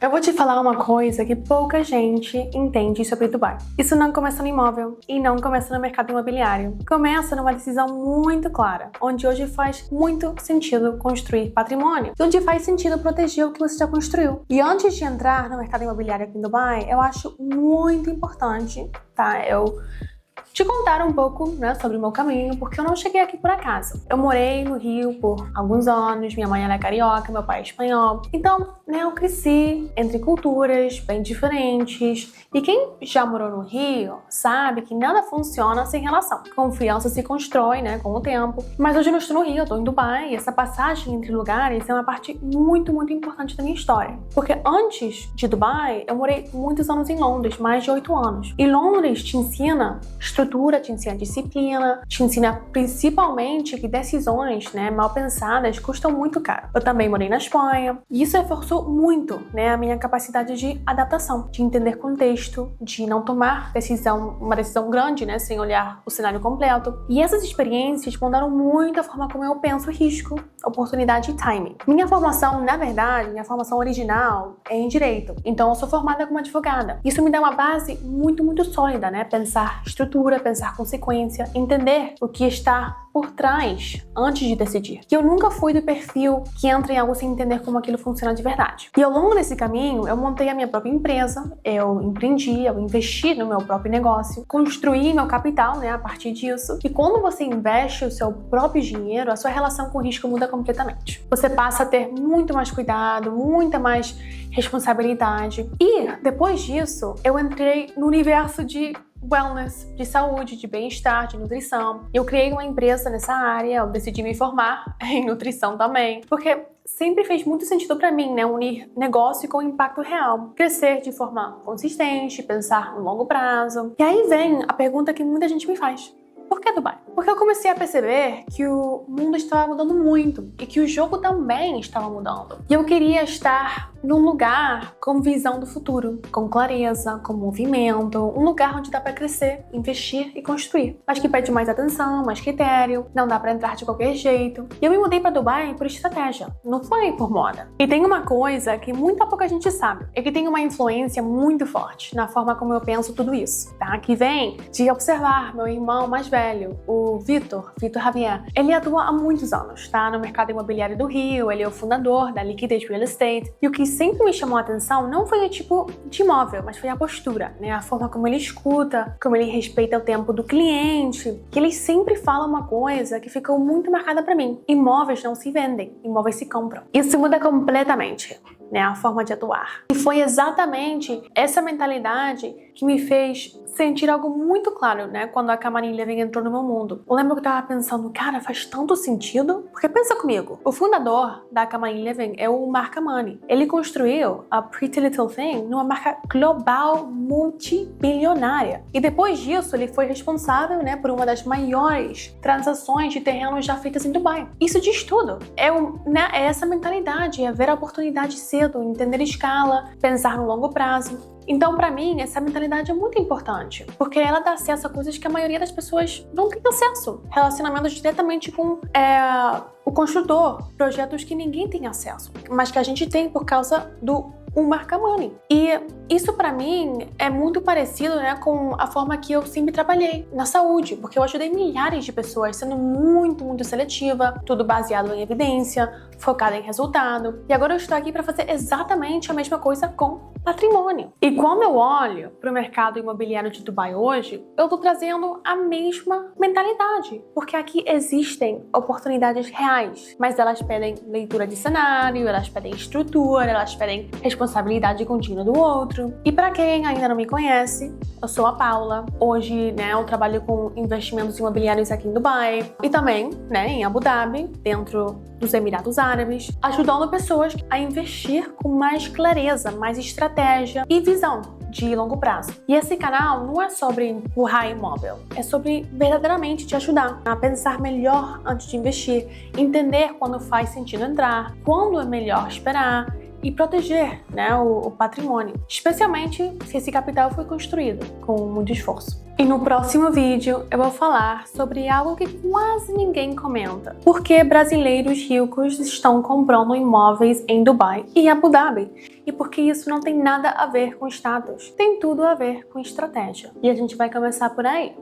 Eu vou te falar uma coisa que pouca gente entende sobre Dubai. Isso não começa no imóvel e não começa no mercado imobiliário. Começa numa decisão muito clara, onde hoje faz muito sentido construir patrimônio e onde faz sentido proteger o que você já construiu. E antes de entrar no mercado imobiliário aqui em Dubai, eu acho muito importante, tá? Eu te contar um pouco, sobre o meu caminho, porque eu não cheguei aqui por acaso. Eu morei no Rio por alguns anos, minha mãe é carioca, meu pai é espanhol. Então, eu cresci entre culturas bem diferentes. E quem já morou no Rio sabe que nada funciona sem relação. Confiança se constrói, com o tempo. Mas hoje eu não estou no Rio, eu estou em Dubai. E essa passagem entre lugares é uma parte muito, muito importante da minha história. Porque antes de Dubai, eu morei muitos anos em Londres, mais de 8 anos. E Londres te ensina estrutura, te ensina disciplina, te ensina principalmente que decisões mal pensadas custam muito caro. Eu também morei na Espanha e isso reforçou muito a minha capacidade de adaptação, de entender contexto, de não tomar uma decisão grande sem olhar o cenário completo. E essas experiências mudaram muito a forma como eu penso risco, oportunidade e timing. Minha formação, na verdade, minha formação original é em Direito. Então eu sou formada como advogada. Isso me dá uma base muito, muito sólida, pensar estrutura, pensar consequência, entender o que está por trás antes de decidir. E eu nunca fui do perfil que entra em algo sem entender como aquilo funciona de verdade. E ao longo desse caminho, eu montei a minha própria empresa, eu empreendi, eu investi no meu próprio negócio, construí meu capital, a partir disso. E quando você investe o seu próprio dinheiro, a sua relação com o risco muda completamente. Você passa a ter muito mais cuidado, muita mais responsabilidade. E depois disso, eu entrei no universo de wellness, de saúde, de bem-estar, de nutrição. Eu criei uma empresa nessa área, eu decidi me formar em nutrição também, porque sempre fez muito sentido para mim, unir negócio com impacto real. Crescer de forma consistente, pensar no longo prazo. E aí vem a pergunta que muita gente me faz. Por que Dubai? Porque eu comecei a perceber que o mundo estava mudando muito e que o jogo também estava mudando. E eu queria estar num lugar com visão do futuro, com clareza, com movimento, um lugar onde dá para crescer, investir e construir. Mas que pede mais atenção, mais critério, não dá para entrar de qualquer jeito. E eu me mudei para Dubai por estratégia, não foi por moda. E tem uma coisa que muita pouca gente sabe, é que tem uma influência muito forte na forma como eu penso tudo isso, tá? Que vem de observar meu irmão mais velho, o Vitor Javier. Ele atua há muitos anos, tá? No mercado imobiliário do Rio, ele é o fundador da Liquidez Real Estate. E o que sempre me chamou a atenção não foi o tipo de imóvel, mas foi a postura, a forma como ele escuta, como ele respeita o tempo do cliente, que ele sempre fala uma coisa que ficou muito marcada pra mim. Imóveis não se vendem, imóveis se compram. Isso muda completamente a forma de atuar. E foi exatamente essa mentalidade que me fez sentir algo muito claro, quando a Camarin Living entrou no meu mundo. Eu lembro que eu tava pensando, cara, faz tanto sentido? Porque pensa comigo, o fundador da Camarin Living é o Mark Money. Ele construiu a Pretty Little Thing numa marca global multibilionária. E depois disso, ele foi responsável, por uma das maiores transações de terrenos já feitas em Dubai. Isso diz tudo. É essa mentalidade, é ver a oportunidade cedo, entender escala, pensar no longo prazo. Então, pra mim, essa mentalidade é muito importante, porque ela dá acesso a coisas que a maioria das pessoas não tem acesso. Relacionamentos diretamente com o construtor, projetos que ninguém tem acesso, mas que a gente tem por causa do Mark Money. E isso pra mim é muito parecido com a forma que eu sempre trabalhei na saúde, porque eu ajudei milhares de pessoas sendo muito, muito seletiva, tudo baseado em evidência, focada em resultado. E agora eu estou aqui para fazer exatamente a mesma coisa com patrimônio. E quando eu olho para o mercado imobiliário de Dubai hoje, eu tô trazendo a mesma mentalidade, porque aqui existem oportunidades reais, mas elas pedem leitura de cenário, elas pedem estrutura, elas pedem responsabilidade contínua do outro. E para quem ainda não me conhece, eu sou a Paula. Hoje, eu trabalho com investimentos imobiliários aqui em Dubai e também, em Abu Dhabi, dentro dos Emirados Árabes, ajudando pessoas a investir com mais clareza, mais estratégia e visão de longo prazo. E esse canal não é sobre empurrar imóvel, é sobre verdadeiramente te ajudar a pensar melhor antes de investir, entender quando faz sentido entrar, quando é melhor esperar e proteger, né, o patrimônio, especialmente se esse capital foi construído com muito esforço. E no próximo vídeo eu vou falar sobre algo que quase ninguém comenta. Por que brasileiros ricos estão comprando imóveis em Dubai e Abu Dhabi? E por que isso não tem nada a ver com status? Tem tudo a ver com estratégia. E a gente vai começar por aí.